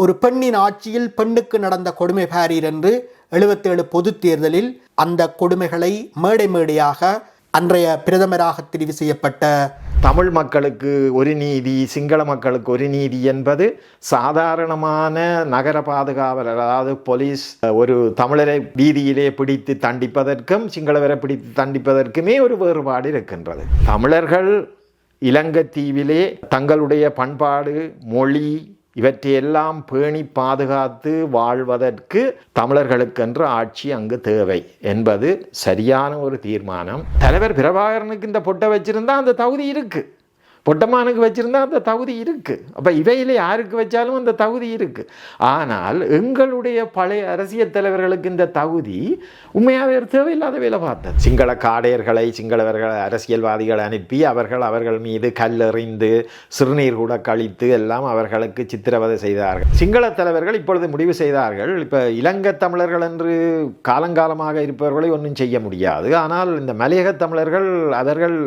ஒரு பெண்ணின் ஆட்சியில் பெண்ணுக்கு நடந்த கொடுமை பாரீர் என்று 77 பொதுத் தேர்தலில் அந்த கொடுமைகளை மேடை மேடையாக அன்றைய பிரதமராக தெரிவு செய்யப்பட்ட தமிழ் மக்களுக்கு ஒரு நீதி, சிங்கள மக்களுக்கு ஒரு நீதி என்பது சாதாரணமான நகர பாதுகாவலர், அதாவது போலீஸ் ஒரு தமிழரை வீதியிலே பிடித்து தண்டிப்பதற்கும் சிங்களவரை பிடித்து தண்டிப்பதற்குமே ஒரு வேறுபாடு இருக்கின்றது. தமிழர்கள் இலங்கைத்தீவிலே தங்களுடைய பண்பாடு, மொழி இவற்றையெல்லாம் பேணி பாதுகாத்து வாழ்வதற்கு தமிழர்களுக்கென்று ஆட்சி அங்கு தேவை என்பது சரியான ஒரு தீர்மானம். தலைவர் பிரபாகரனுக்கு இந்த பொட்டை வச்சிருந்தா அந்த தகுதி இருக்கு, பொட்டமானுக்கு வச்சிருந்தா அந்த தகுதி இருக்கு. அப்போ இவையிலே யாருக்கு வச்சாலும் அந்த தகுதி இருக்கு. ஆனால் எங்களுடைய பழைய அரசியல் தலைவர்களுக்கு இந்த தகுதி உண்மையாகவே தேவையில்லாத வேலை பார்த்தது. சிங்கள காடையர்களை, சிங்களவர்கள் அரசியல்வாதிகளை அனுப்பி அவர்கள் மீது கல்லெறிந்து சிறுநீர் கூட கழித்து எல்லாம் அவர்களுக்கு சித்திரவதை செய்தார்கள். சிங்கள தலைவர்கள் இப்பொழுது முடிவு செய்தார்கள், இப்போ இலங்கை தமிழர்கள் என்று காலங்காலமாக இருப்பவர்களை ஒன்றும் செய்ய முடியாது, ஆனால் இந்த மலையக தமிழர்கள் அவர்கள்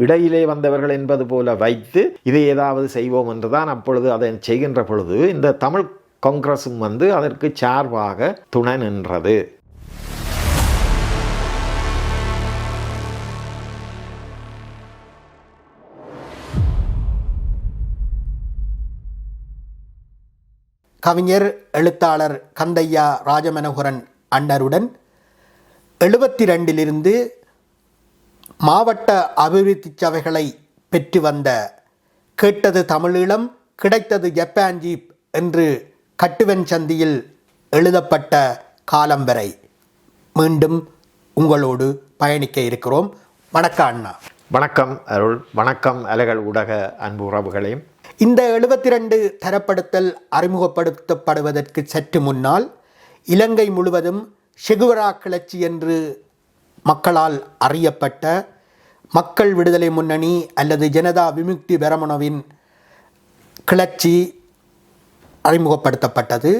இடையிலே வந்தவர்கள் என்பது போல வைத்து இதை ஏதாவது செய்வோம் என்றுதான் அப்பொழுது அதை செய்கின்ற பொழுது இந்த தமிழ் காங்கிரஸும் அதற்கு சார்பாக துணை நின்றது. கவிஞர் எழுத்தாளர் கந்தையா ராஜமனோகரன் அண்ணருடன் 72 மாவட்ட அபிவிருத்தி சபைகளை பெற்று வந்த கேட்டது தமிழீழம் கிடைத்தது ஜப்பான் ஜீப் என்று கட்டுவன் சந்தியில் எழுதப்பட்ட காலம் வரை மீண்டும் உங்களோடு பயணிக்க இருக்கிறோம். வணக்கம் அண்ணா. வணக்கம் அருள். வணக்கம் அலைகள் ஊடக அன்பு உறவுகளையும். இந்த 72 தரப்படுத்தல் அறிமுகப்படுத்தப்படுவதற்கு சற்று முன்னால் இலங்கை முழுவதும் ஷெகுவரா கிளர்ச்சி என்று மக்களால் அறியப்பட்ட மக்கள் விடுதலை முன்னணி அல்லது ஜனதா விமுக்தி பெரமுனவின் கிளர்ச்சி அறிமுகப்படுத்தப்பட்டது.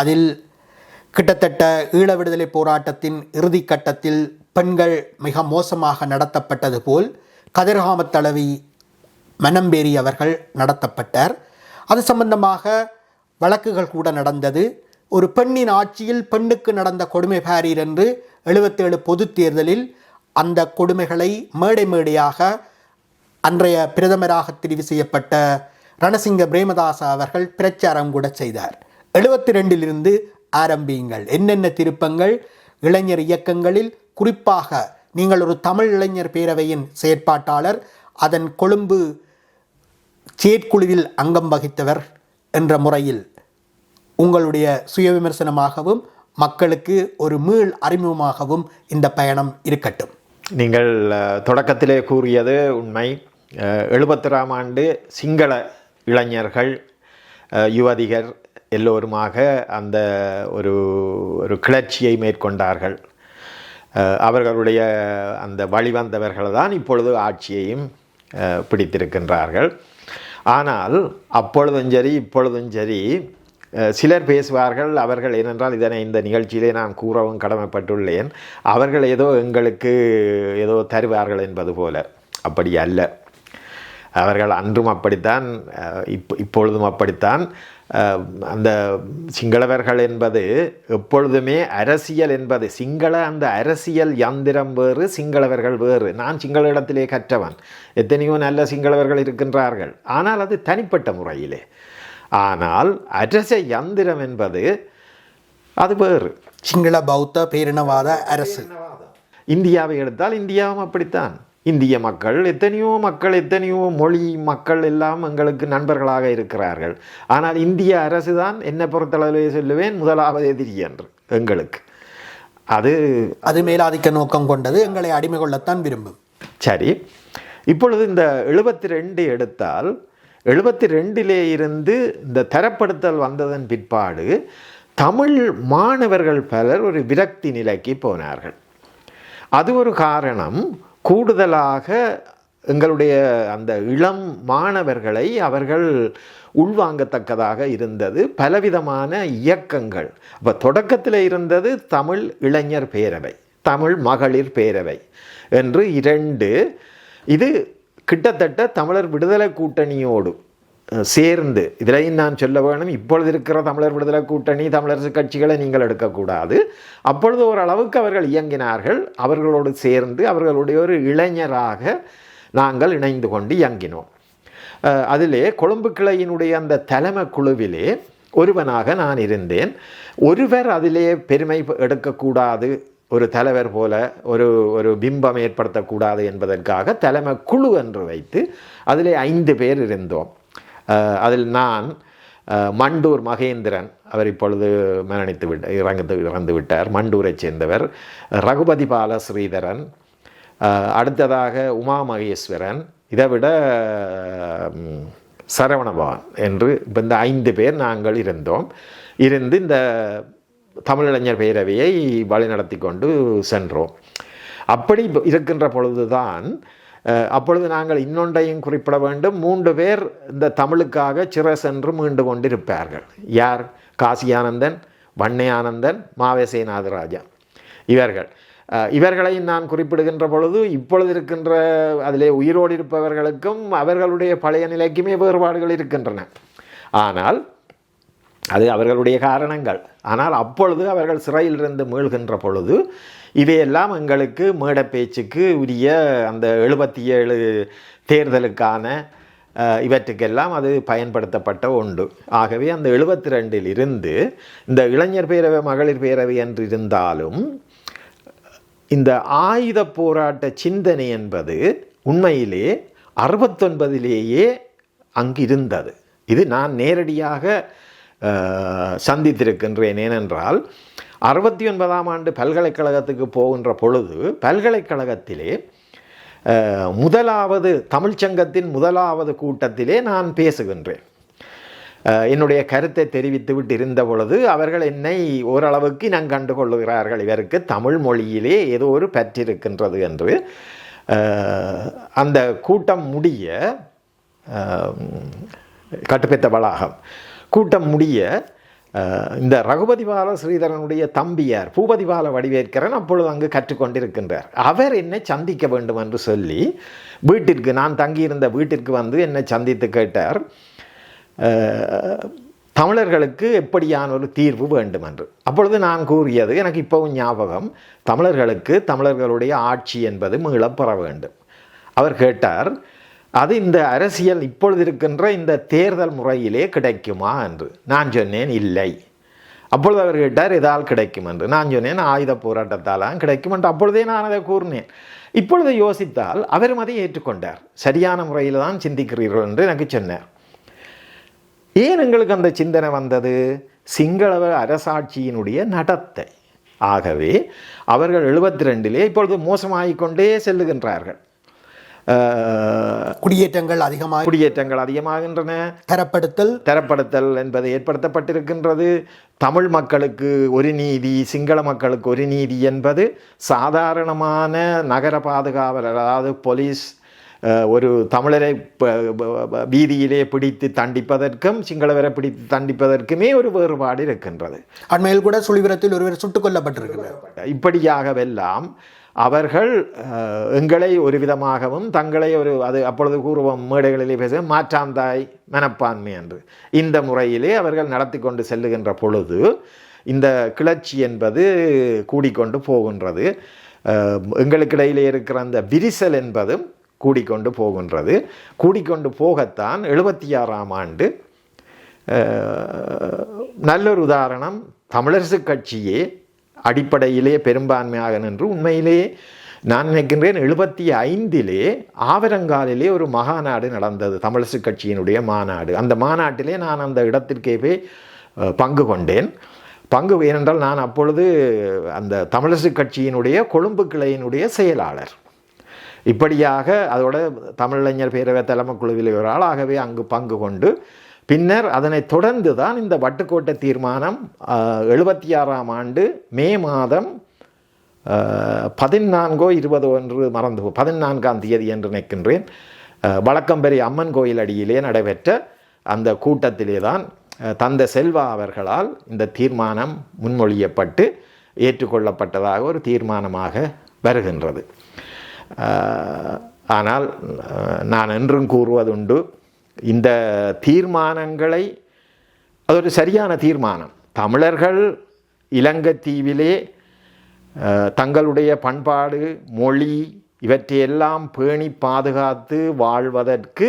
அதில் கிட்டத்தட்ட ஈழ விடுதலை போராட்டத்தின் இறுதி கட்டத்தில் பெண்கள் மிக மோசமாக நடத்தப்பட்டது போல் கதிர்காமத் தளவி மனம்பேரி அவர்கள் நடத்தப்பட்டார். அது சம்பந்தமாக வழக்குகள் கூட நடந்தது. ஒரு பெண்ணின் ஆட்சியில் பெண்ணுக்கு நடந்த கொடுமை பாரீர் என்று 77 பொதுத் தேர்தலில் அந்த கொடுமைகளை மேடை மேடையாக அன்றைய பிரதமராக தெரிவு செய்யப்பட்ட ரணசிங்க பிரேமதாச அவர்கள் பிரச்சாரம் கூட செய்தார். 72 ஆரம்பியுங்கள், என்னென்ன திருப்பங்கள் இளைஞர் இயக்கங்களில், குறிப்பாக நீங்கள் ஒரு தமிழ் இளைஞர் பேரவையின் செயற்பாட்டாளர், அதன் கொழும்பு செயற்குழுவில் அங்கம் வகித்தவர் என்ற முறையில் உங்களுடைய சுய விமர்சனமாகவும் மக்களுக்கு ஒரு மீள் அறிமுகமாகவும் இந்த பயணம் இருக்கட்டும். நீங்கள் தொடக்கத்திலே கூறியது உண்மை. 71ஆம் ஆண்டு சிங்கள இளைஞர்கள், யுவதிகர் எல்லோருமாக அந்த ஒரு கிளர்ச்சியை மேற்கொண்டார்கள். அவர்களுடைய அந்த வழிவந்தவர்கள் தான் இப்பொழுது ஆட்சியையும் பிடித்திருக்கின்றார்கள். ஆனால் அப்பொழுதும் சரி இப்பொழுதும் சரி சிலர் பேசுவார்கள், அவர்கள் ஏனென்றால் இதனை இந்த நிகழ்ச்சியிலே நான் கூறவும் கடமைப்பட்டுள்ளேன், அவர்கள் ஏதோ எங்களுக்கு ஏதோ தருவார்கள் என்பது போல. அப்படி அல்ல. அவர்கள் அன்றும் அப்படித்தான், இப்பொழுதும் அப்படித்தான். அந்த சிங்களவர்கள் என்பது எப்பொழுதுமே அரசியல் என்பது அந்த அரசியல் யந்திரம் வேறு, சிங்களவர்கள் வேறு. நான் சிங்கள இடத்திலே கற்றவன், எத்தனையோ நல்ல சிங்களவர்கள் இருக்கின்றார்கள், ஆனால் அது தனிப்பட்ட முறையிலே. ஆனால் அரச யந்திரம் என்பது அது வேறு. சிங்கள பௌத்த பேரினவாத அரசு. இந்தியாவை எடுத்தால் இந்தியாவும் அப்படித்தான். இந்திய மக்கள் எத்தனையோ மொழி மக்கள் எல்லாம் எங்களுக்கு நண்பர்களாக இருக்கிறார்கள். ஆனால் இந்திய அரசு தான் என்னை பொறுத்தளவிலே சொல்லுவேன் முதலாவது எதிரி என்று எங்களுக்கு. அது மேலாதிக்க நோக்கம் கொண்டது, எங்களை அடிமை கொள்ளத்தான் விரும்பும். சரி, இப்பொழுது இந்த 72 எடுத்தால் 72 இருந்து இந்த தரப்படுத்தல் வந்ததன் பிற்பாடு தமிழ் மாணவர்கள் பலர் ஒரு விரக்தி நிலைக்கு போனார்கள். அது ஒரு காரணம். கூடுதலாக எங்களுடைய அந்த இளம் மாணவர்களை அவர்கள் உள்வாங்கத்தக்கதாக இருந்தது பலவிதமான இயக்கங்கள். அப்போ தொடக்கத்தில் இருந்தது தமிழ் இளைஞர் பேரவை, தமிழ் மகளிர் பேரவை என்று 2. இது கிட்டத்தட்ட தமிழர் விடுதலை கூட்டணியோடு சேர்ந்து, இதிலையும் நான் சொல்ல வேணும், இப்பொழுது இருக்கிற தமிழர் விடுதலை கூட்டணி தமிழரசு கட்சிகளை நீங்கள் எடுக்கக்கூடாது. அப்பொழுது ஓரளவுக்கு அவர்கள் இயங்கினார்கள். அவர்களோடு சேர்ந்து அவர்களுடைய ஒரு இளைஞராக நாங்கள் இணைந்து கொண்டு இயங்கினோம். அதிலே கொழும்பு கிளையினுடைய அந்த தலைமை குழுவிலே ஒருவனாக நான் இருந்தேன். ஒருவர் அதிலே பெருமை எடுக்கக்கூடாது, ஒரு தலைவர் போல ஒரு பிம்பம் ஏற்படுத்தக்கூடாது என்பதற்காக தலைமை குழு என்று வைத்து அதிலே 5 பேர் இருந்தோம். அதில் நான், மண்டூர் மகேந்திரன், அவர் இப்பொழுது மரணித்து இறந்து விட்டார், மண்டூரைச் சேர்ந்தவர், ரகுபதி பால ஸ்ரீதரன், அடுத்ததாக உமா மகேஸ்வரன், இதை விட சரவணபவன் என்று இந்த 5 பேர் நாங்கள் இருந்தோம். இருந்து இந்த தமிழிளைஞர் பேரவையை வழிநடத்தி கொண்டு சென்றோம். அப்படி இருக்கின்ற பொழுதுதான், அப்பொழுது நாங்கள் இன்னொன்றையும் குறிப்பிட வேண்டும். 3 பேர் இந்த தமிழுக்காக சிறை சென்று மீண்டு கொண்டிருப்பார்கள். யார்? காசி ஆனந்தன், வன்னே ஆனந்தன், மாவேசே நாதராஜா. இவர்களையும் நான் குறிப்பிடுகின்ற பொழுது இப்பொழுது இருக்கின்ற அதிலே உயிரோடு இருப்பவர்களுக்கும் அவர்களுடைய பழைய நிலைக்குமே வேறுபாடுகள் இருக்கின்றன. ஆனால் அது அவர்களுடைய காரணங்கள். ஆனால் அப்பொழுது அவர்கள் சிறையிலிருந்து மீள்கின்ற பொழுது இவையெல்லாம் எங்களுக்கு மேடை பேச்சுக்கு உரிய அந்த 77 தேர்தலுக்கான இவற்றுக்கெல்லாம் அது பயன்படுத்தப்பட்ட ஒன்று. ஆகவே அந்த 72 இருந்து இந்த இளைஞர் பேரவை மகளிர் பேரவை என்று இருந்தாலும் இந்த ஆயுத போராட்ட சிந்தனை என்பது உண்மையிலே 69 அங்கு இருந்தது. இது நான் நேரடியாக சந்தித்திருக்கின்றேன். ஏனென்றால் 69ஆம் ஆண்டு பல்கலைக்கழகத்துக்கு போகின்ற பொழுது பல்கலைக்கழகத்திலே முதலாவது தமிழ்ச்சங்கத்தின் முதலாவது கூட்டத்திலே நான் பேசுகின்றேன். என்னுடைய கருத்தை தெரிவித்து விட்டு இருந்த பொழுது அவர்கள் என்னை ஓரளவுக்கு நான் கண்டுகொள்ளுகிறார்கள், இவருக்கு தமிழ் மொழியிலே ஏதோ ஒரு பற்றிருக்கின்றது என்று. அந்த கூட்டம் முடிய, கட்டுப்பெத்த வளாகம் கூட்டம் முடிய, இந்த ரகுபதி பால ஸ்ரீதரனுடைய தம்பியார் பூபதி பால வடிவேற்கரன் அப்பொழுது அங்கு கற்றுக்கொண்டிருக்கின்றார். அவர் என்னை சந்திக்க வேண்டும் என்று சொல்லி வீட்டிற்கு, நான் தங்கியிருந்த வீட்டிற்கு வந்து என்னை சந்தித்து கேட்டார், தமிழர்களுக்கு எப்படியான ஒரு தீர்வு வேண்டும் என்று. அப்பொழுது நான் கூறியது எனக்கு இப்போவும் ஞாபகம், தமிழர்களுடைய ஆட்சி என்பது மீளப்பெற வேண்டும். அவர் கேட்டார், அது இந்த அரசியல் இப்பொழுது இருக்கின்ற இந்த தேர்தல் முறையிலே கிடைக்குமா என்று. நான் சொன்னேன் இல்லை. அப்பொழுது அவர் கேட்டார், எதால் கிடைக்கும் என்று. நான் சொன்னேன், ஆயுத போராட்டத்தால் கிடைக்கும் என்று அப்பொழுதே நான் அதை கூறினேன். இப்பொழுது யோசித்தால் அவரும் அதை ஏற்றுக்கொண்டார். சரியான முறையில் தான் சிந்திக்கிறீர்கள் என்று எனக்கு சொன்னார். ஏன் எங்களுக்கு அந்த சிந்தனை வந்தது? சிங்கள அரசாட்சியினுடைய நடத்தை. ஆகவே அவர்கள் 72 இப்பொழுது மோசமாகிக்கொண்டே செல்லுகின்றார்கள். குடியேற்றங்கள் அதிகமாகின்றன. தரப்படுத்தல் என்பது ஏற்படுத்தப்பட்டிருக்கின்றது. தமிழ் மக்களுக்கு ஒரு நீதி, சிங்கள மக்களுக்கு ஒரு நீதி என்பது சாதாரணமான நகர பாதுகாவலர், அதாவது போலீஸ் ஒரு தமிழரை வீதியிலே பிடித்து தண்டிப்பதற்கும் சிங்களவரை பிடித்து தண்டிப்பதற்குமே ஒரு வேறுபாடு இருக்கின்றது. அண்மையில் கூட சுழிபுரத்தில் ஒருவர் சுட்டுக் கொல்லப்பட்டிருக்கிறார். இப்படியாகவெல்லாம் அவர்கள் எங்களை ஒரு விதமாகவும் தங்களை அது அப்பொழுது கூறுவோம் மேடைகளிலே பேச மாற்றாந்தாய் மனப்பான்மை என்று இந்த முறையிலே அவர்கள் நடத்தி கொண்டு செல்லுகின்ற பொழுது இந்த கிளர்ச்சி என்பது கூடிக்கொண்டு போகின்றது. எங்களுக்கிடையிலே இருக்கிற அந்த விரிசல் என்பதும் கூடிக்கொண்டு போகின்றது. கூடிக்கொண்டு போகத்தான் 76ஆம் ஆண்டு நல்லொரு உதாரணம், தமிழரசு கட்சியே அடிப்படையிலே பெரும்பான்மையாக நின்று உண்மையிலே நான் நினைக்கின்றேன் 75 ஆவரங்காலிலே ஒரு மகாநாடு நடந்தது, தமிழரசு கட்சியினுடைய மாநாடு. அந்த மாநாட்டிலே நான் அந்த இடத்திற்கே போய் பங்கு கொண்டேன். ஏனென்றால் நான் அப்பொழுது அந்த தமிழரசு கட்சியினுடைய கொழும்பு கிளையினுடைய செயலாளர். இப்படியாக அதோட தமிழிளைஞர் பேரவை தலைமை குழுவில் ஒரு ஆளாகவே அங்கு பங்கு கொண்டு பின்னர் அதனை தொடர்ந்து தான் இந்த வட்டுக்கோட்டை தீர்மானம் 76ஆம் ஆண்டு மே மாதம் 14 20 மறந்து 14ஆம் தேதி என்று நினைக்கின்றேன், வழக்கம்பெரிய அம்மன் கோயில் அடியிலே நடைபெற்ற அந்த கூட்டத்திலே தான் தந்தை செல்வா அவர்களால் இந்த தீர்மானம் முன்மொழியப்பட்டு ஏற்றுக்கொள்ளப்பட்டதாக ஒரு தீர்மானமாக வருகின்றது. ஆனால் நான் என்றும் கூறுவதுண்டு, இந்த தீர்மானங்களை அது ஒரு சரியான தீர்மானம். தமிழர்கள் இலங்கைத்தீவிலே தங்களுடைய பண்பாடு, மொழி இவற்றையெல்லாம் பேணி பாதுகாத்து வாழ்வதற்கு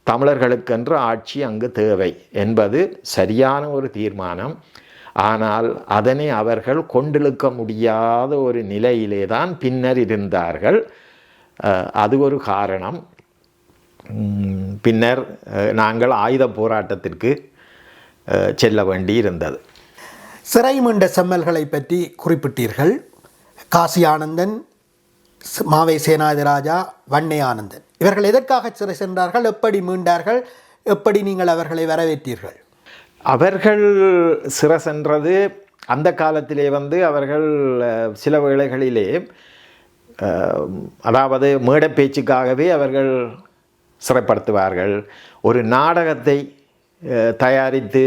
தமிழர்களுக்கென்று ஆட்சி அங்கு தேவை என்பது சரியான ஒரு தீர்மானம். ஆனால் அதனை அவர்கள் கொண்டிழுக்க முடியாத ஒரு நிலையிலே தான் பின்னர் இருந்தார்கள். அது ஒரு காரணம். பின்னர் நாங்கள் ஆயுத போராட்டத்திற்கு செல்ல வேண்டி இருந்தது. சிறை மீண்ட செம்மல்களை பற்றி குறிப்பிட்டீர்கள். காசி ஆனந்தன், மாவை சேனாதிராஜா, வன்னே ஆனந்தன் இவர்கள் எதற்காக சிறை சென்றார்கள்? எப்படி மீண்டார்கள்? எப்படி நீங்கள் அவர்களை வரவேற்றீர்கள்? அவர்கள் சிறை சென்றது அந்த காலத்திலே அவர்கள் சில வேளைகளிலே அதாவது மேடை பேச்சுக்காகவே அவர்கள் சிறைப்படுத்துவார்கள். ஒரு நாடகத்தை தயாரித்து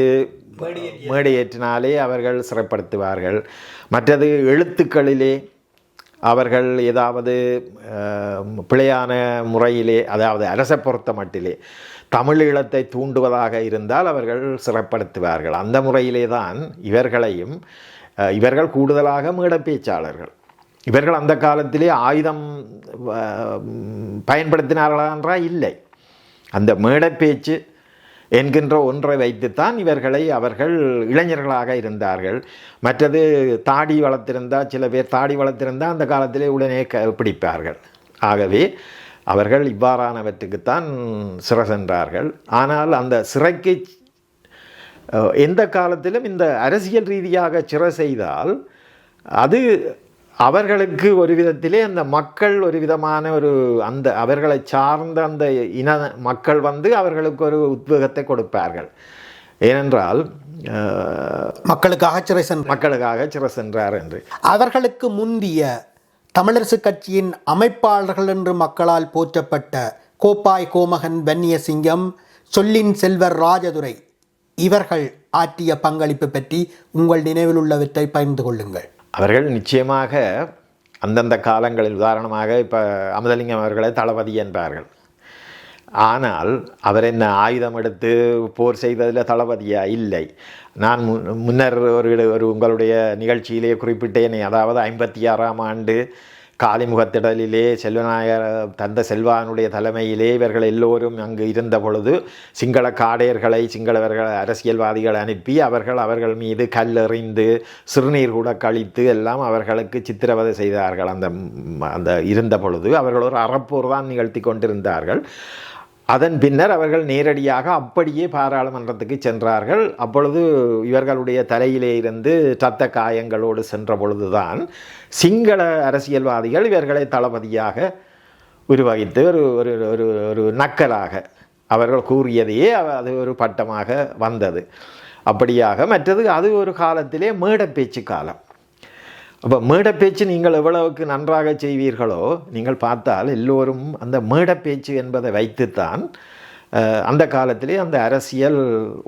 மேடையேற்றினாலே அவர்கள் சிறைப்படுத்துவார்கள். மற்றது எழுத்துக்களிலே அவர்கள் ஏதாவது பிழையான முறையிலே, அதாவது அரசை பொறுத்த மட்டிலே தமிழீழத்தை தூண்டுவதாக இருந்தால் அவர்கள் சிறைப்படுத்துவார்கள். அந்த முறையிலே தான் இவர்களையும், இவர்கள் கூடுதலாக மேடை பேச்சாளர்கள். இவர்கள் அந்த காலத்திலே ஆயுதம் பயன்படுத்தினார்களா என்றால் இல்லை. அந்த மேடை பேச்சு என்கின்ற ஒன்றை வைத்துத்தான் இவர்களை அவர்கள் இளைஞர்களாக இருந்தார்கள். மற்றது தாடி வளர்த்திருந்தால், சில பேர் தாடி வளர்த்திருந்தால் அந்த காலத்திலே உடனே பிடிப்பார்கள். ஆகவே அவர்கள் இவ்வாறானவற்றுக்குத்தான் சிறை சென்றார்கள். ஆனால் அந்த சிறைக்கு எந்த காலத்திலும் இந்த அரசியல் ரீதியாக சிறை செய்தால் அது அவர்களுக்கு ஒரு விதத்திலே அந்த மக்கள் ஒரு விதமான ஒரு அந்த அவர்களை சார்ந்த அந்த இன மக்கள் அவர்களுக்கு ஒரு உத்வேகத்தை கொடுப்பார்கள். ஏனென்றால் மக்களுக்காக சிறை சென்றார் என்று. அவர்களுக்கு முந்திய தமிழரசு கட்சியின் அமைப்பாளர்கள் என்று மக்களால் போற்றப்பட்ட கோப்பாய் கோமகன், வன்னியசிங்கம், சொல்லின் செல்வர் ராஜதுரை இவர்கள் ஆற்றிய பங்களிப்பு பற்றி உங்கள் நினைவில் உள்ளவற்றை பகிர்ந்து கொள்ளுங்கள். அவர்கள் நிச்சயமாக அந்தந்த காலங்களில், உதாரணமாக இப்போ அமுதலிங்கம் அவர்களை தளபதி என்பார்கள். ஆனால் அவர் என்ன ஆயுதம் எடுத்து போர் செய்வதில் தளபதியா? இல்லை. நான் முன்னர் ஒரு உங்களுடைய நிகழ்ச்சியிலே குறிப்பிட்டேனே, அதாவது 56ஆம் ஆண்டு காலிமுகத்திடலிலே செல்வநாயகர் தந்த செல்வானுடைய தலைமையிலே இவர்கள் எல்லோரும் அங்கு இருந்த பொழுது சிங்கள காடையர்களை, சிங்களவர்கள் அரசியல்வாதிகள் அனுப்பி அவர்கள் மீது கல்லெறிந்து சிறுநீர் கூட கழித்து எல்லாம் அவர்களுக்கு சித்திரவதை செய்தார்கள். அந்த இருந்த பொழுது அவர்கள் ஒரு அறப்போர் தான் நிகழ்த்தி கொண்டிருந்தார்கள். அதன் பின்னர் அவர்கள் நேரடியாக அப்படியே பாராளுமன்றத்துக்கு சென்றார்கள். அப்பொழுது இவர்களுடைய தலையிலே இருந்து இரத்த காயங்களோடு சென்ற பொழுதுதான் சிங்கள அரசியல்வாதிகள் இவர்களை தளபதியாக உருவகித்து ஒரு நக்கலாக அவர்கள் கூறியதையே அது ஒரு பட்டமாக வந்தது. அப்படியாக மற்றது அது ஒரு காலத்திலே மேடை பேச்சு காலம். அப்போ மேடை பேச்சு நீங்கள் எவ்வளவுக்கு நன்றாக செய்வீர்களோ, நீங்கள் பார்த்தால் எல்லோரும் அந்த மேடை பேச்சு என்பதை வைத்துத்தான் அந்த காலத்திலே அந்த அரசியல்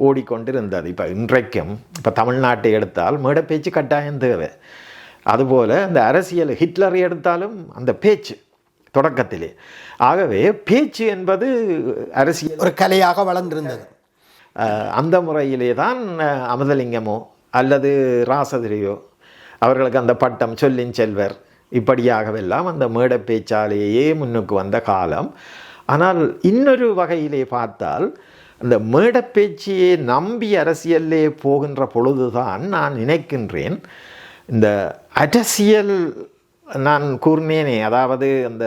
ஓடிக்கொண்டிருந்தது. இப்போ இன்றைக்கும் இப்போ தமிழ்நாட்டை எடுத்தால் மேடை பேச்சு கட்டாயம் தேவை. அதுபோல் அந்த அரசியல் ஹிட்லரை எடுத்தாலும் அந்த பேச்சு தொடக்கத்திலே. ஆகவே பேச்சு என்பது அரசியல் ஒரு கலையாக வளர்ந்திருந்தது. அந்த முறையிலே தான் அமுதலிங்கமோ அல்லது ராசதிரியோ அவர்களுக்கு அந்த பட்டம் சொல்லின் செல்வர் இப்படியாகவெல்லாம் அந்த மேடை பேச்சாலேயே முன்னுக்கு வந்த காலம். ஆனால் இன்னொரு வகையிலே பார்த்தால் அந்த மேடை பேச்சியை நம்பி அரசியலே போகின்ற பொழுதுதான் நான் நினைக்கின்றேன் இந்த அரசியல் நான் கூறினேனே, அதாவது அந்த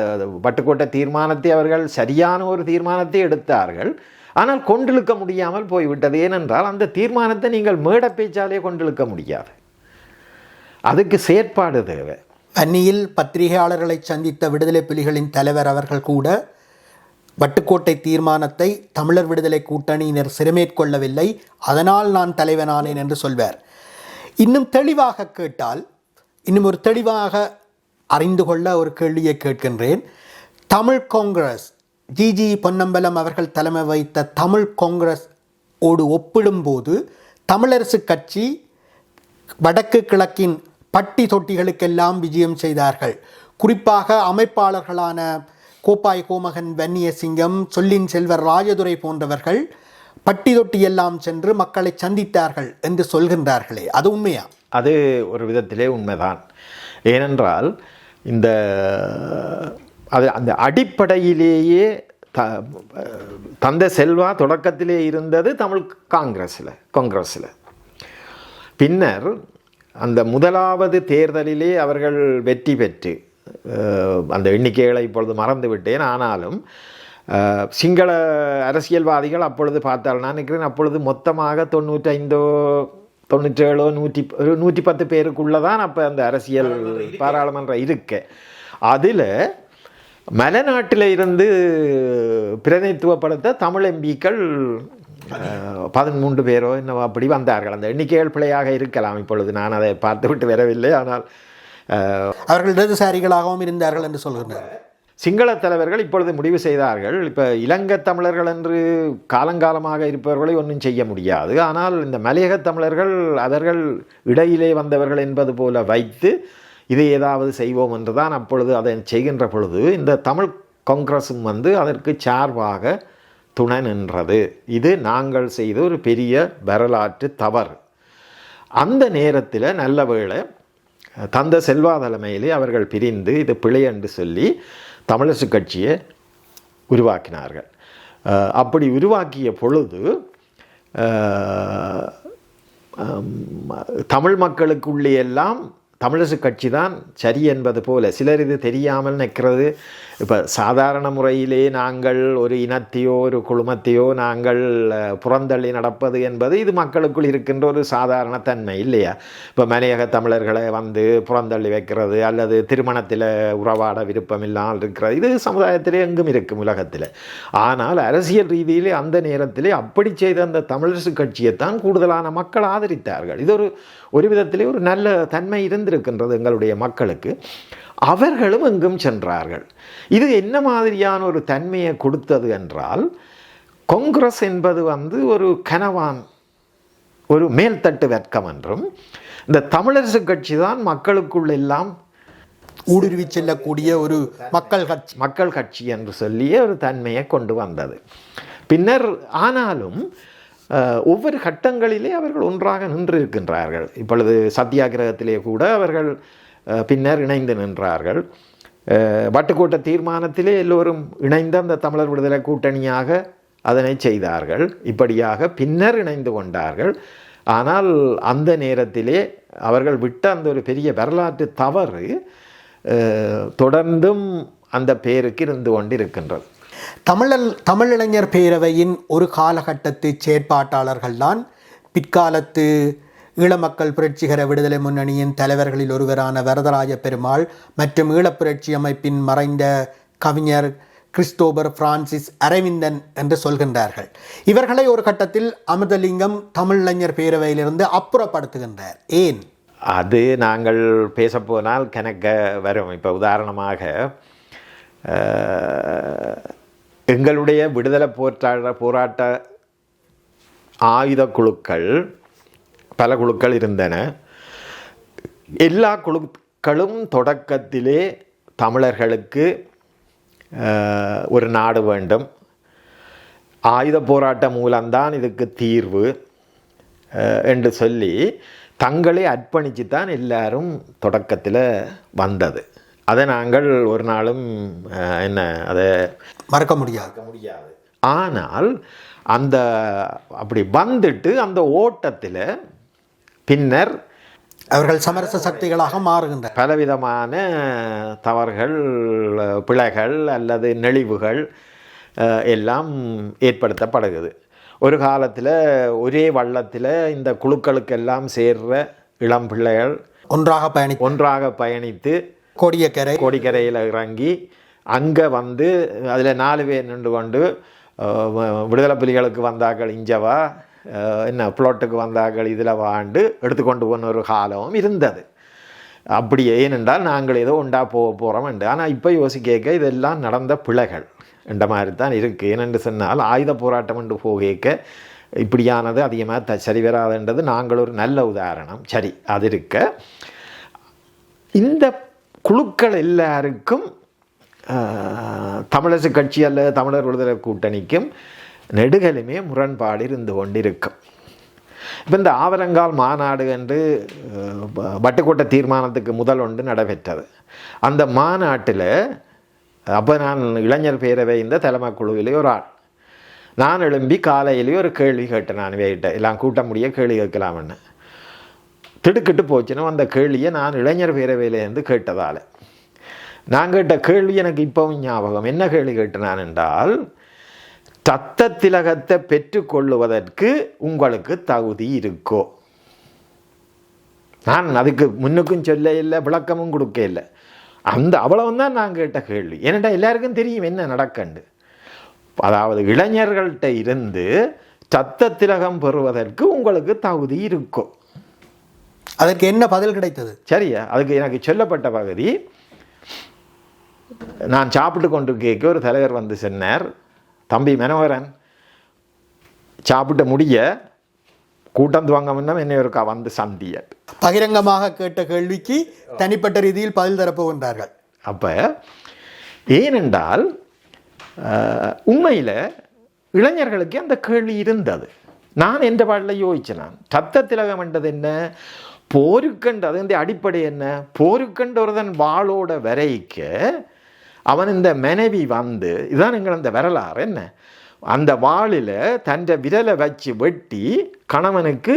வட்டுக்கோட்டை தீர்மானத்தை அவர்கள் சரியான ஒரு தீர்மானத்தை எடுத்தார்கள். ஆனால் கொண்டிழுக்க முடியாமல் போய்விட்டது. ஏனென்றால் அந்த தீர்மானத்தை நீங்கள் மேடை பேச்சாலே கொண்டிழுக்க முடியாது. அதுக்கு செயற்பாடு தேவை. அந்நியில் பத்திரிகையாளர்களை சந்தித்த விடுதலை புலிகளின் தலைவர் அவர்கள் கூட வட்டுக்கோட்டை தீர்மானத்தை தமிழர் விடுதலை கூட்டணியினர் சிறைமேற்கொள்ளவில்லை, அதனால் நான் தலைவனானேன் என்று சொல்வார். இன்னும் தெளிவாக கேட்டால், இன்னும் ஒரு தெளிவாக அறிந்து கொள்ள ஒரு கேள்வியை கேட்கின்றேன். தமிழ் காங்கிரஸ், ஜிஜி பொன்னம்பலம் அவர்கள் தலைமை வைத்த தமிழ் காங்கிரஸ் ஓடு ஒப்பிடும்போது தமிழரசு கட்சி வடக்கு கிழக்கின் பட்டி தொட்டிகளுக்கெல்லாம் விஜயம் செய்தார்கள். குறிப்பாக அமைப்பாளர்களான கோப்பாய் கோமகன் வன்னியசிங்கம், சொல்லின் செல்வர் ராஜதுரை போன்றவர்கள் பட்டி தொட்டி எல்லாம் சென்று மக்களை சந்தித்தார்கள் என்று சொல்கின்றார்களே, அது உண்மையா? அது ஒரு விதத்திலே உண்மைதான். ஏனென்றால் இந்த அந்த அடிப்படையிலேயே தந்தை செல்வா தொடக்கத்திலே இருந்தது தமிழ் காங்கிரஸில். பின்னர் அந்த முதலாவது தேர்தலிலே அவர்கள் வெற்றி பெற்று, அந்த எண்ணிக்கைகளை இப்பொழுது மறந்து விட்டேன், ஆனாலும் சிங்கள அரசியல்வாதிகள் அப்பொழுது பார்த்தால் நான் நினைக்கிறேன் அப்பொழுது மொத்தமாக 95 97 110 பேருக்குள்ளதான் அப்போ அந்த அரசியல் பாராளுமன்றம் இருக்கு. அதில் மலைநாட்டில் இருந்து பிரதிநிதித்துவப்படுத்த தமிழ் எம்பிக்கள் 13 பேரோ இன்னும் அப்படி வந்தார்கள். அந்த எண்ணிக்கைகள் பிழையாக இருக்கலாம், இப்பொழுது நான் அதை பார்த்துவிட்டு வரவில்லை. ஆனால் அவர்கள் இடதுசாரிகளாகவும் இருந்தார்கள் என்று சொல்கிறார். சிங்கள தலைவர்கள் இப்பொழுது முடிவு செய்தார்கள், இப்போ இலங்கை தமிழர்கள் என்று காலங்காலமாக இருப்பவர்களை ஒன்றும் செய்ய முடியாது, ஆனால் இந்த மலையக தமிழர்கள் அவர்கள் இடையிலே வந்தவர்கள் என்பது போல வைத்து இதை ஏதாவது செய்வோம் என்று தான் அப்பொழுது அதை செய்கின்ற பொழுது இந்த தமிழ் காங்கிரஸும் அதற்கு சார்பாக துணை நின்றது. இது நாங்கள் செய்த ஒரு பெரிய வரலாற்று தவறு. அந்த நேரத்தில் நல்ல வேளை தந்தை செல்வா தலைமையிலே அவர்கள் பிரிந்து இது பிழை என்று சொல்லி தமிழரசு கட்சியை உருவாக்கினார்கள். அப்படி உருவாக்கிய பொழுது தமிழ் மக்களுக்குள்ளே எல்லாம் தமிழரசு கட்சி தான் சரி என்பது போல சிலர் இது தெரியாமல் நிற்கிறது. இப்போ சாதாரண முறையிலே நாங்கள் ஒரு இனத்தையோ ஒரு குழுமத்தையோ நாங்கள் புறந்தள்ளி நடப்பது என்பது இது மக்களுக்குள் இருக்கின்ற ஒரு சாதாரண தன்மை இல்லையா? இப்போ மலையக தமிழர்களை புறந்தள்ளி வைக்கிறது அல்லது திருமணத்தில் உறவாட விருப்பம் இல்லாமல் இருக்கிறது, இது சமுதாயத்திலே எங்கும் இருக்கும் உலகத்தில். ஆனால் அரசியல் ரீதியிலே அந்த நேரத்திலே அப்படி செய்த அந்த தமிழரசு கட்சியைத்தான் கூடுதலான மக்கள் ஆதரித்தார்கள். இது ஒரு விதத்திலே ஒரு நல்ல தன்மை இருந்திருக்கின்றது எங்களுடைய மக்களுக்கு. அவர்களும் எங்கும் சென்றார்கள். இது என்ன மாதிரியான ஒரு தன்மையை கொடுத்தது என்றால், காங்கிரஸ் என்பது ஒரு கனவான் ஒரு மேல்தட்டு வர்க்கம் என்றும், இந்த தமிழரசு கட்சி தான் மக்களுக்குள் எல்லாம் ஊடுருவி செல்லக்கூடிய ஒரு மக்கள் கட்சி என்று சொல்லிய ஒரு தன்மையை கொண்டு வந்தது. பின்னர் ஆனாலும் ஒவ்வொரு கட்டங்களிலே அவர்கள் ஒன்றாக நின்றிருக்கின்றார்கள். இப்பொழுது சத்தியாகிரகத்திலே கூட அவர்கள் பின்னர் இணைந்து நின்றார்கள். வட்டுக்கோட்டை தீர்மானத்திலே எல்லோரும் இணைந்து அந்த தமிழர் விடுதலை கூட்டணியாக அதனை செய்தார்கள். இப்படியாக பின்னர் இணைந்து கொண்டார்கள். ஆனால் அந்த நேரத்திலே அவர்கள் விட்ட அந்த ஒரு பெரிய வரலாற்று தவறு தொடர்ந்தும் அந்த பேருக்கு இருந்து கொண்டிருக்கின்றது. தமிழிளைஞர் பேரவையின் ஒரு காலகட்டத்து செயற்பாட்டாளர்கள்தான் பிற்காலத்து ஈழமக்கள் புரட்சிகர விடுதலை முன்னணியின் தலைவர்களில் ஒருவரான வரதராஜ பெருமாள் மற்றும் ஈழப்புரட்சி அமைப்பின் மறைந்த கவிஞர் கிறிஸ்தோபர் பிரான்சிஸ் அரவிந்தன் என்று சொல்கின்றார்கள். இவர்களை ஒரு கட்டத்தில் அமிர்தலிங்கம் தமிழிளைஞர் பேரவையிலிருந்து அப்புறப்படுத்துகின்றார். ஏன்? அது நாங்கள் பேசப்போனால் கணக்க வரும். இப்போ உதாரணமாக எங்களுடைய விடுதலை போராட்ட ஆயுத குழுக்கள் பல குழுக்கள் இருந்தன. எல்லா குழுக்களும் தொடக்கத்திலே தமிழர்களுக்கு ஒரு நாடு வேண்டும், ஆயுத போராட்டம் மூலம்தான் இதுக்கு தீர்வு என்று சொல்லி தங்களை அர்ப்பணித்து தான் எல்லாரும் தொடக்கத்தில் வந்தது. அதை நாங்கள் ஒரு நாளும் அதை மறக்க முடியாது. ஆனால் அப்படி வந்துட்டு அந்த ஓட்டத்தில் பின்னர் அவர்கள் சமரச சக்திகளாக மாறுகின்ற பலவிதமான தவறுகள், பிழைகள் அல்லது நெளிவுகள் எல்லாம் ஏற்படுத்தப்படுகிறது. ஒரு காலத்தில் ஒரே வள்ளத்தில் இந்த குழுக்களுக்கெல்லாம் சேர்ற இளம் பிள்ளைகள் ஒன்றாக பயணித்து கோடிக்கரையில் இறங்கி அங்கே அதில் 4 பேர் நின்று கொண்டு விடுதலை புலிகளுக்கு வந்தார்கள் இஞ்சவா, புளோட்டுக்கு வந்தார்கள் இதில் வாண்டு எடுத்துக்கொண்டு போன ஒரு காலமும் இருந்தது. அப்படி ஏனென்றால் நாங்கள் ஏதோ உண்டா போகிறோம் என்று. ஆனால் இப்போ யோசிக்க இதெல்லாம் நடந்த பிழைகள் என்ற மாதிரி தான் இருக்குது. ஏனென்று சொன்னால் ஆயுத போராட்டம் என்று போக இப்படியானது அதிகமாக சரி வராதுன்றது நாங்கள் ஒரு நல்ல உதாரணம். சரி, அது இருக்க இந்த குழுக்கள் எல்லாருக்கும் தமிழரசு கட்சி அல்ல தமிழர் விடுதலை கூட்டணிக்கும் நெடுகலுமே முரண்பாடு இருந்து கொண்டிருக்கும். இப்போ இந்த ஆவரங்கால் மாநாடு என்று வட்டுக்கோட்டை தீர்மானத்துக்கு முதல் ஒன்று நடைபெற்றது. அந்த மாநாட்டில் அப்போ நான் இளைஞர் பேரவை இந்த தலைமை குழுவிலே ஒரு ஆள். நான் எழும்பி காலையிலேயே ஒரு கேள்வி கேட்டேன். நான் வேகிட்ட எல்லாம் கூட்ட முடிய கேள்வி கேட்கலாம்னு திடுக்கிட்டு போச்சுன்னா அந்த கேள்வியை நான் இளைஞர் பேரவையிலேருந்து கேட்டதால் நான் கேட்ட கேள்வி எனக்கு இப்போவும் ஞாபகம். என்ன கேள்வி கேட்டேன் நான் என்றால், தத்த திலகத்தை பெற்றுக்கொள்ளுவதற்கு உங்களுக்கு தகுதி இருக்கோ? நான் அதுக்கு முன்னுக்கும் சொல்ல இல்லை, விளக்கமும் கொடுக்க இல்லை. அந்த அவ்வளவுதான் நான் கேட்ட கேள்வி. ஏனென்றா எல்லாருக்கும் தெரியும் என்ன நடக்கண்டு. அதாவது இளைஞர்கள்ட்ட இருந்து தத்த திலகம் பெறுவதற்கு உங்களுக்கு தகுதி இருக்கோ? அதற்கு என்ன பதில் கிடைத்தது? சரியா, அதுக்கு எனக்கு சொல்லப்பட்ட பகுதி, நான் சாப்பிட்டு கொண்டு கேட்க ஒரு தலைவர் வந்து சொன்னார், தம்பி மனோகரன், சாப்பிட்டு முடிய கூட்டம் துவங்க முன்னம் என்ன இருக்கா வந்து சந்திய. பகிரங்கமாக கேட்ட கேள்விக்கு தனிப்பட்ட ரீதியில் பதில் தரப்போகின்றார்கள். அப்போ ஏனென்றால் உண்மையில் இளைஞர்களுக்கு அந்த கேள்வி இருந்தது. நான் எந்த பாடல யோசிச்சேன். நான் தத்த திலகம் என்றது என்ன, போருக்கண்டு, அது இந்த அடிப்படை என்ன, போருக்கண்டு ஒருதன் வாளோட வரைக்க அவன் இந்த மனைவி வந்து, இதுதான் எங்கள் அந்த வரலாறு என்ன, அந்த வாளில் தன் விரலை வச்சு வெட்டி கணவனுக்கு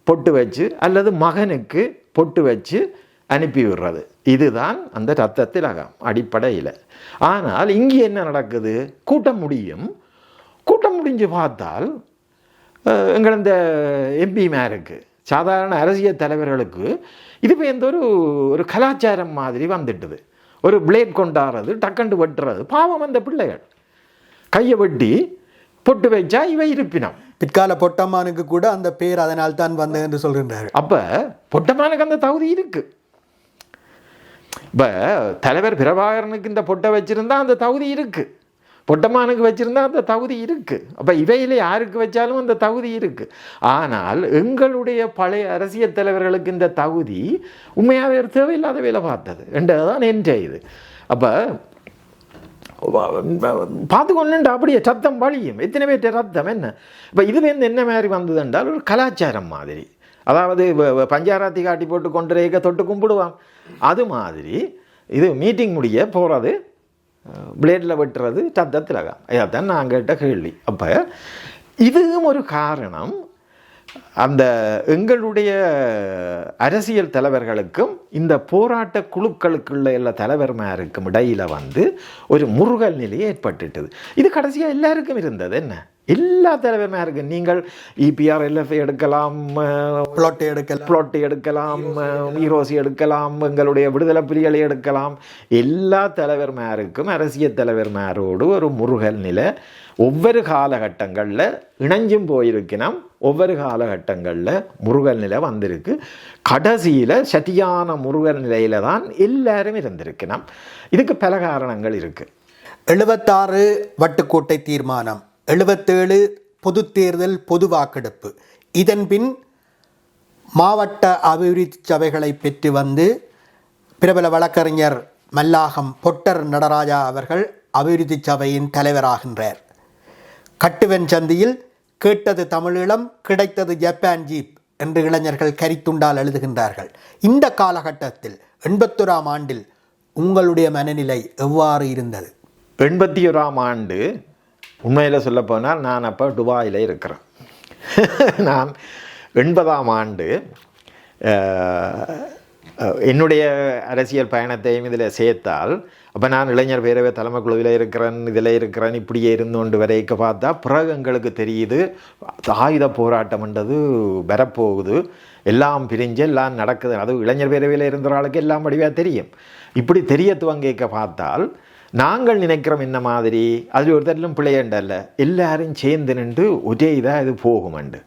பொட்டு வச்சு அல்லது மகனுக்கு பொட்டு வச்சு அனுப்பி விடுறது. இதுதான் அந்த ரத்த திலகம் அடிப்படையில். ஆனால் இங்கே என்ன நடக்குது, கூட்டம் முடியும். கூட்டம் முடிஞ்சு பார்த்தால் எங்கள் இந்த எம்பிமாருக்கு, சாதாரண அரசியல் தலைவர்களுக்கு இது எந்த ஒரு கலாச்சாரம் மாதிரி வந்துட்டுது. ஒரு பிளேட் கொண்டாடுறது, டக்கண்டு வெட்டுறது. பாவம் அந்த பிள்ளைகள் கையை வெட்டி பொட்டு வச்சா இவை இருப்பினம். பிற்கால பொட்டம்மானுக்கு கூட அந்த பேர் அதனால் தான் வந்தது என்று சொல்கின்றார். அப்போ பொட்டம்மானுக்கு அந்த தகுதி இருக்கு. இப்போ தலைவர் பிரபாகரனுக்கு இந்த பொட்டை வச்சிருந்தா அந்த தகுதி இருக்கு, பொட்டம்மானுக்கு வச்சிருந்தா அந்த தகுதி இருக்கு. அப்போ இவையில யாருக்கு வச்சாலும் அந்த தகுதி இருக்கு. ஆனால் எங்களுடைய பழைய அரசியல் தலைவர்களுக்கு இந்த தகுதி உண்மையாகவே தேவையில்லாத வேலை பார்த்தது என்றதான் என்ற இது. அப்போ பார்த்துக்கொண்டு அப்படியே சத்தம் வழியும், எத்தனை பேர்ட்ட ரத்தம் என்ன. இப்போ இது என்ன மாதிரி வந்தது என்றால் ஒரு கலாச்சாரம் மாதிரி. அதாவது பஞ்சாராத்தி காட்டி போட்டு கொண்டு ரேக தொட்டு கும்பிடுவான், அது மாதிரி இது மீட்டிங் முடிய போகிறது, பிளேடில் வெட்டுறது, சத்த திலகம். இதைத்தான் நான் கேட்ட கேள்வி. அப்போ இதுவும் ஒரு காரணம். அந்த எங்களுடைய அரசியல் தலைவர்களுக்கும் இந்த போராட்ட குழுக்களுக்குள்ள எல்லா தலைவர்மாருக்கும் இடையில் வந்து ஒரு முருகல் நிலை ஏற்பட்டுட்டது. இது கடைசியாக எல்லாருக்கும் இருந்தது. என்ன, எல்லா தலைவர்மாருக்கும் நீங்கள் இபிஆர் எல்எஃப்ஐ எடுக்கலாம், பிளாட் எடுக்கலாம், ஈரோசி எடுக்கலாம், எங்களுடைய விடுதலை புலிகளை எடுக்கலாம். எல்லா தலைவர்மாருக்கும் அரசியல் தலைவர்மாரோடு ஒரு முருகல் நிலை ஒவ்வொரு காலகட்டங்களில் இணைஞ்சும் போயிருக்கணும். ஒவ்வொரு காலகட்டங்களில் முருகல் நிலை வந்திருக்கு. கடைசியில் சட்டியான முருகல் நிலையில் தான் எல்லாரும் இருந்திருக்கணும். இதுக்கு பல காரணங்கள் இருக்குது. 76 வட்டுக்கோட்டை தீர்மானம், 77 பொது தேர்தல் பொது வாக்கெடுப்பு, இதன் பின் மாவட்ட அபிவிருத்தி சபைகளை பெற்று வந்து பிரபல வழக்கறிஞர் மல்லாகம் பொட்டர் நடராஜா அவர்கள் அபிவிருத்தி சபையின் தலைவராகின்றார். கட்டுவன் சந்தியில் கேட்டது தமிழீழம், கிடைத்தது ஜப்பான் ஜீப் என்று இளைஞர்கள் கரித்துண்டால் எழுதுகின்றார்கள். இந்த காலகட்டத்தில் 81ஆம் ஆண்டில் உங்களுடைய மனநிலை எவ்வாறு இருந்தது? 81ஆம் ஆண்டு உண்மையில் சொல்லப்போனால் நான் அப்போ துபாயில் இருக்கிறேன். நான் 80ஆம் ஆண்டு என்னுடைய அரசியல் பயணத்தையும் இதில் சேர்த்தால், அப்போ நான் இளைஞர் பேரவை தலைமை குழுவில் இருக்கிறேன், இதில் இருக்கிறேன், இப்படியே இருந்து கொண்டு வரைக்க பார்த்தா பிறகு எங்களுக்கு தெரியுது ஆயுத போராட்டம்ன்றது வரப்போகுது, எல்லாம் பிரிஞ்சு எல்லாம் நடக்குது. அதுவும் இளைஞர் பேரவையில் இருந்த ஆளுக்கு எல்லாம் வடிவாக தெரியும். இப்படி தெரிய துவங்கிக்க பார்த்தால் நாங்கள் நினைக்கிறோம் என்ன மாதிரி, அதில் ஒருத்தரிலும் பிள்ளையண்டல்ல, எல்லாரும் சேர்ந்து நின்று ஒரே இதாக இது போகுமண்டு.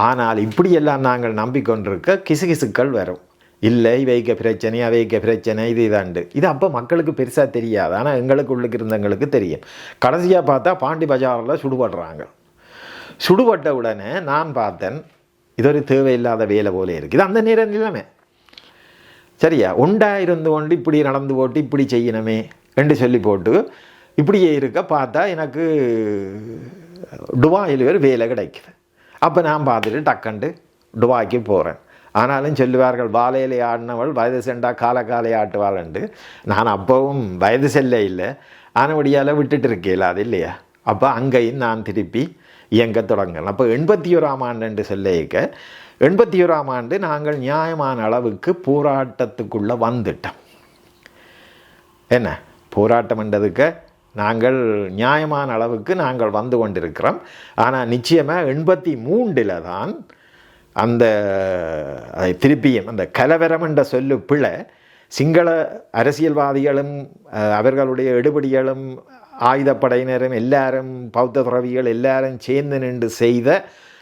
ஆனால் இப்படியெல்லாம் நாங்கள் நம்பிக்கொண்டிருக்க கிசுகிசுக்கள் வரும். இல்லை இவைக்க பிரச்சனை, அவைக்க பிரச்சனை, இது இதாண்டு. இது அப்போ மக்களுக்கு பெருசாக தெரியாது, ஆனால் எங்களுக்கு உள்ளுக்கு இருந்தவங்களுக்கு தெரியும். கடைசியாக பார்த்தா பாண்டி பஜாரில் சுடுபடுறாங்க. சுடுபட்ட உடனே நான் பார்த்தேன், இது ஒரு தேவையில்லாத வேலை போல இருக்குது. இது அந்த நேரம் நிலைமை சரியா, உண்டா இருந்து கொண்டு இப்படி நடந்து போட்டு இப்படி செய்யணுமே என்று சொல்லி போட்டு இப்படியே இருக்க பார்த்தா எனக்கு துபாயில் ஒரு வேலை கிடைக்குது. அப்போ நான் பார்த்துட்டு டக்கண்டு துபாய்க்கு போகிறேன். ஆனாலும் சொல்லுவார்கள் வாழையிலே ஆடினவள் வயது சென்றா காலை ஆட்டுவாள்ண்டு. நான் அப்பவும் வயது செல்ல இல்லை, ஆனபடியால் விட்டுட்டு இருக்கேல அது இல்லையா. அப்போ அங்கேயும் நான் திருப்பி இயங்க தொடங்கலாம். அப்போ 81ஆம் ஆண்டு என்று சொல்லிக்க 81ஆம் ஆண்டு நாங்கள் நியாயமான அளவுக்கு போராட்டத்துக்குள்ளே வந்துட்டோம். என்ன போராட்டம் என்றதுக்கு நாங்கள் நியாயமான அளவுக்கு நாங்கள் வந்து கொண்டிருக்கிறோம். ஆனால் நிச்சயமாக 83 தான் அந்த திருப்பியும் அந்த கலவரம் என்ற சொல்லு பிழை சிங்கள அரசியல்வாதிகளும் அவர்களுடைய எடுபடிகளும் ஆயுதப்படையினரும் எல்லாரும் பௌத்த துறவிகள் எல்லாரும் சேர்ந்து நின்று செய்த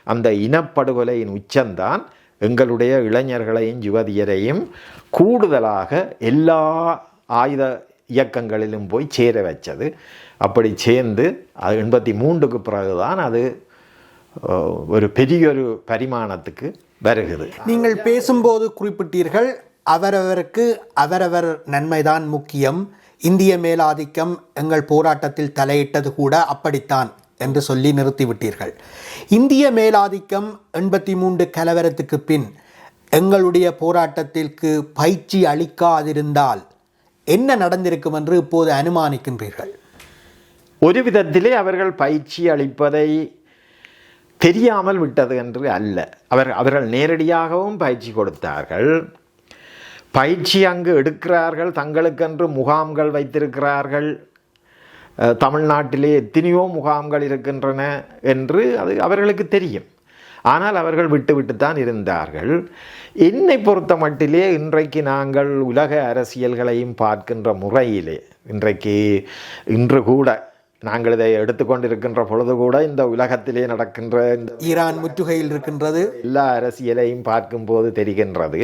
அந்த இனப்படுகொலையின் உச்சம்தான் எங்களுடைய இளைஞர்களையும் யுவதியரையும் கூடுதலாக எல்லா ஆயுத இயக்கங்களிலும் போய் சேர வச்சது. அப்படி சேர்ந்து அது 83க்கு பிறகுதான் அது ஒரு பெரியொரு பரிமாணத்துக்கு வருகிறது. நீங்கள் பேசும்போது குறிப்பிட்டீர்கள், அவரவருக்கு அவரவர் நன்மைதான் முக்கியம், இந்திய மேலாதிக்கம் எங்கள் போராட்டத்தில் தலையிட்டது கூட அப்படித்தான் என்று சொல்லி நிறுத்திவிட்டீர்கள். இந்திய மேலாதிக்கம் 83 கலவரத்துக்கு பின் எங்களுடைய போராட்டத்திற்கு பயிற்சி அளிக்காதிருந்தால் என்ன நடந்திருக்கும் என்று இப்போது அனுமானிக்கின்றீர்கள்? ஒரு விதத்திலே அவர்கள் பயிற்சி அளிப்பதை தெரியாமல் விட்டது என்று அல்ல. அவர்கள் நேரடியாகவும் பயிற்சி கொடுத்தார்கள். பயிற்சி அங்கு எடுக்கிறார்கள், தங்களுக்கென்று முகாம்கள் வைத்திருக்கிறார்கள். தமிழ்நாட்டிலே எத்தனையோ முகாம்கள் இருக்கின்றன என்று அது அவர்களுக்கு தெரியும். ஆனால் அவர்கள் விட்டுத்தான் இருந்தார்கள். என்னை பொறுத்த மட்டிலே இன்றைக்கு நாங்கள் உலக அரசியல்களையும் பார்க்கின்ற முறையிலே இன்று கூட நாங்கள் இதை எடுத்துக்கொண்டிருக்கின்ற பொழுது கூட இந்த உலகத்திலே நடக்கின்ற இந்த ஈரான் முற்றுகையில் இருக்கின்றது எல்லா அரசியலையும் பார்க்கும்போது தெரிகின்றது,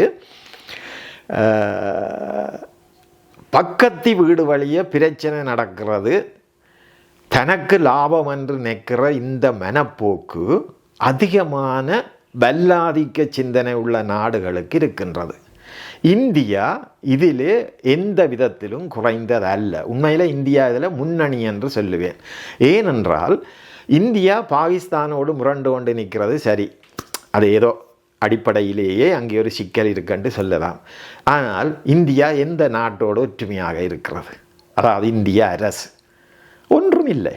பக்கத்து வீடு வழியே பிரச்சனை நடக்கிறது, தனக்கு லாபம் என்று நிற்கிற இந்த மனப்போக்கு அதிகமான வல்லாதிக்க சிந்தனை உள்ள நாடுகளுக்கு இருக்கின்றது. இந்தியா இதிலே எந்த விதத்திலும் குறைந்ததல்ல. உண்மையில் இந்தியா இதில் முன்னணி என்று சொல்லுவேன். ஏனென்றால் இந்தியா பாகிஸ்தானோடு முரண்டு கொண்டு நிற்கிறது சரி, அது ஏதோ அடிப்படையிலேயே அங்கே ஒரு சிக்கல் இருக்குன்னு சொல்லலாம். ஆனால் இந்தியா எந்த நாட்டோடு ஒற்றுமையாக இருக்கிறது? அதாவது இந்திய அரசு ஒன்றும் இல்லை.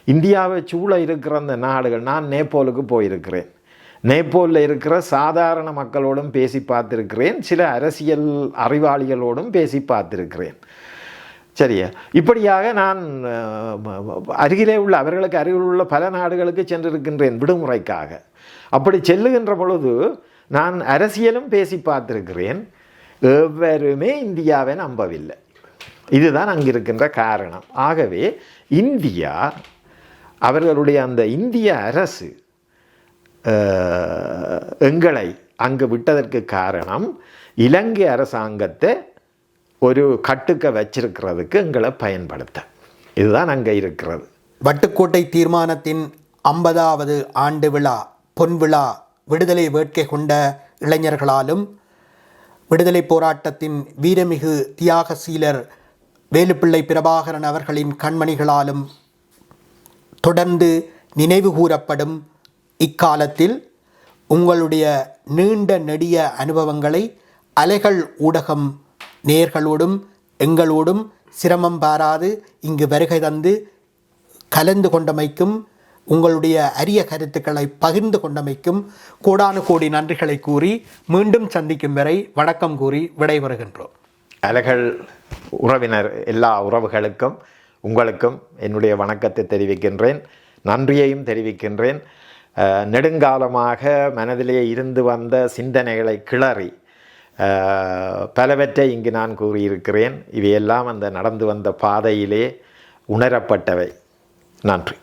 இந்தியாவை சூழ இருக்கிற அந்த நாடுகள், நான் நேபாளுக்கு போயிருக்கிறேன், நேபாளில் இருக்கிற சாதாரண மக்களோடும் பேசி பார்த்துருக்கிறேன், சில அரசியல் அறிவாளிகளோடும் பேசி பார்த்துருக்கிறேன். சரியா? இப்படியாக நான் அருகிலே உள்ள அவர்களுக்கு அருகில் உள்ள பல நாடுகளுக்கு சென்றிருக்கின்றேன் விடுமுறைக்காக. அப்படி செல்லுகின்ற பொழுது நான் அரசியலும் பேசி பார்த்திருக்கிறேன். எவருமே இந்தியாவை நம்பவில்லை. இதுதான் அங்கிருக்கின்ற காரணம். ஆகவே இந்தியா, அவர்களுடைய அந்த இந்திய அரசு எங்களை அங்கு விட்டதற்கு காரணம் இலங்கை அரசாங்கத்தை ஒரு கட்டுக்க வச்சிருக்கிறதுக்கு எங்களை பயன்படுத்த. இதுதான் அங்கே இருக்கிறது. வட்டுக்கோட்டை தீர்மானத்தின் 50வது ஆண்டு விழா பொன்விழா விடுதலை வேட்கை கொண்ட இளைஞர்களாலும் விடுதலை போராட்டத்தின் வீரமிகு தியாகசீலர் வேலுப்பிள்ளை பிரபாகரன் அவர்களின் கண்மணிகளாலும் தொடர்ந்து நினைவு கூறப்படும் இக்காலத்தில் உங்களுடைய நீண்ட நெடிய அனுபவங்களை அலைகள் ஊடகம் நேயர்களோடும் எங்களோடும் சிரமம் பாராது இங்கு வருகை தந்து கலந்து கொண்டமைக்கும், உங்களுடைய அரிய கருத்துக்களை பகிர்ந்து கொண்டமைக்கும் கோடானு கோடி நன்றிகளை கூறி மீண்டும் சந்திக்கும் வரை வணக்கம் கூறி விடைபெறுகின்றோம். அலைகள் உறவினர் எல்லா உறவுகளுக்கும் உங்களுக்கும் என்னுடைய வணக்கத்தை தெரிவிக்கின்றேன், நன்றியையும் தெரிவிக்கின்றேன். நெடுங்காலமாக மனதிலே இருந்து வந்த சிந்தனைகளை கிளறி பலவற்றை இங்கு நான் கூறியிருக்கிறேன். இவையெல்லாம் அந்த நடந்து வந்த பாதையிலே உணரப்பட்டவை. நன்றி.